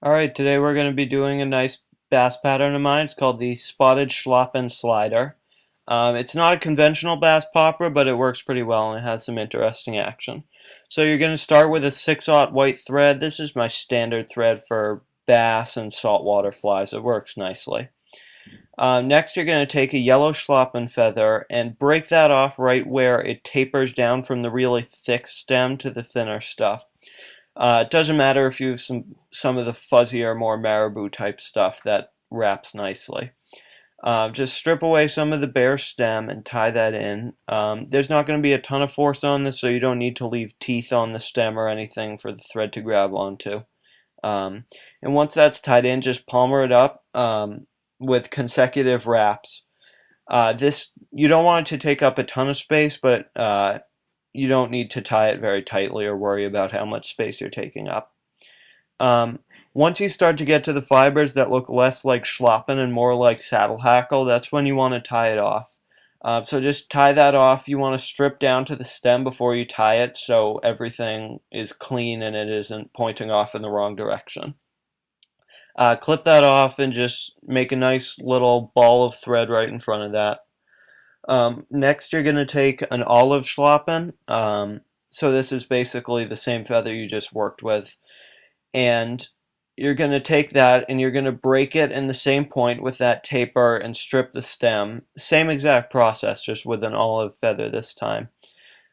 Alright, today we're going to be doing a nice bass pattern of mine. It's called the Spotted Schlappen Slider. It's not a conventional bass popper, but it works pretty well and it has some interesting action. So you're going to start with a 6/0 white thread. This is my standard thread for bass and saltwater flies. It works nicely. Next, you're going to take a yellow Schlappen feather and break that off right where it tapers down from the really thick stem to the thinner stuff. It doesn't matter if you have some of the fuzzier, more marabou type stuff that wraps nicely. Just strip away some of the bare stem and tie that in. There's not going to be a ton of force on this, so you don't need to leave teeth on the stem or anything for the thread to grab onto. And once that's tied in, just palmer it up with consecutive wraps. This you don't want it to take up a ton of space, but you don't need to tie it very tightly or worry about how much space you're taking up. Um, Once you start to get to the fibers that look less like schlappen and more like saddle hackle, that's when you want to tie it off. So just tie that off. You want to strip down to the stem before you tie it so everything is clean and it isn't pointing off in the wrong direction. Clip that off and just make a nice little ball of thread right in front of that. Next, you're going to take an olive schlappen. So this is basically the same feather you just worked with. And you're going to take that and you're going to break it in the same point with that taper and strip the stem. Same exact process, just with an olive feather this time.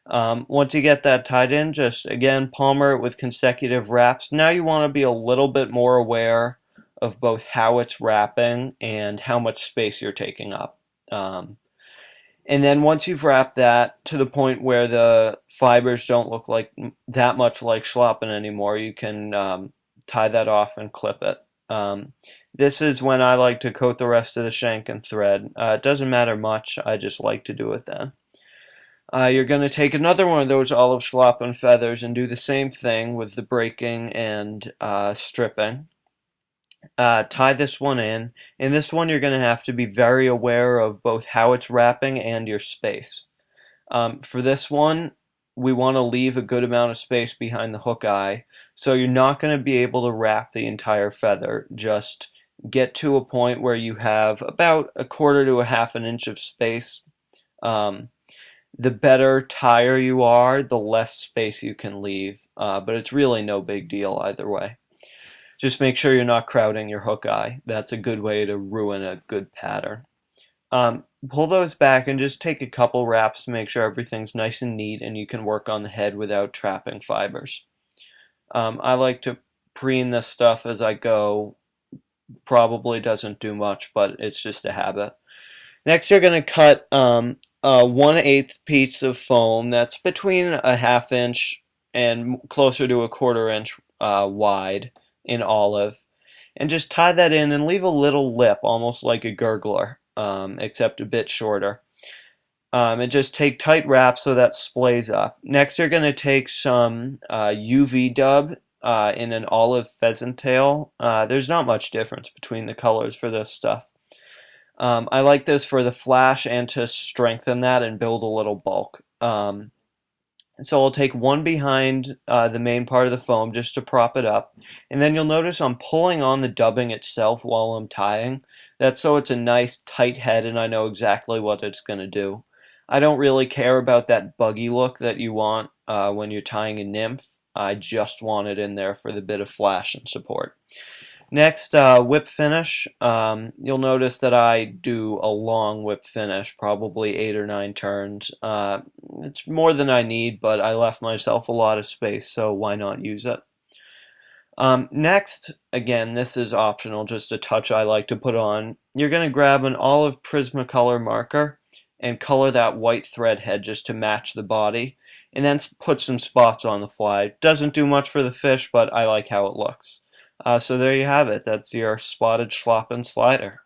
Once you get that tied in, just again palmer it with consecutive wraps. Now you want to be a little bit more aware of both how it's wrapping and how much space you're taking up. And then once you've wrapped that to the point where the fibers don't look like that much like schlappen anymore, you can tie that off and clip it. This is when I like to coat the rest of the shank in thread. It doesn't matter much, I just like to do it then. You're going to take another one of those olive schlappen feathers and do the same thing with the breaking and stripping. Tie this one in. In this one, you're going to have to be very aware of both how it's wrapping and your space. For this one, we want to leave a good amount of space behind the hook eye, so you're not going to be able to wrap the entire feather. Just get to a point where you have about 1/4 to 1/2 inch of space. The better tire you are, the less space you can leave, but it's really no big deal either way. Just make sure you're not crowding your hook eye. That's a good way to ruin a good pattern. Pull those back and just take a couple wraps to make sure everything's nice and neat and you can work on the head without trapping fibers. I like to preen this stuff as I go. Probably doesn't do much, but it's just a habit. Next, you're going to cut a 1/8 piece of foam that's between a 1/2 inch and closer to a 1/4 inch wide in olive, and just tie that in and leave a little lip, almost like a gurgler, except a bit shorter. And just take tight wraps so that splays up. Next, you're going to take some UV dub in an olive pheasant tail. There's not much difference between the colors for this stuff. I like this for the flash and to strengthen that and build a little bulk. So I'll take one behind the main part of the foam just to prop it up. And then you'll notice I'm pulling on the dubbing itself while I'm tying. That's so it's a nice tight head and I know exactly what it's going to do. I don't really care about that buggy look that you want when you're tying a nymph. I just want it in there for the bit of flash and support. Next, whip finish. You'll notice that I do a long whip finish, probably 8 or 9 turns. It's more than I need, but I left myself a lot of space, so why not use it? Next, again, this is optional, just a touch I like to put on. You're going to grab an olive Prismacolor marker and color that white thread head just to match the body, and then put some spots on the fly. Doesn't do much for the fish, but I like how it looks. So there you have it. That's your spotted schlappen slider.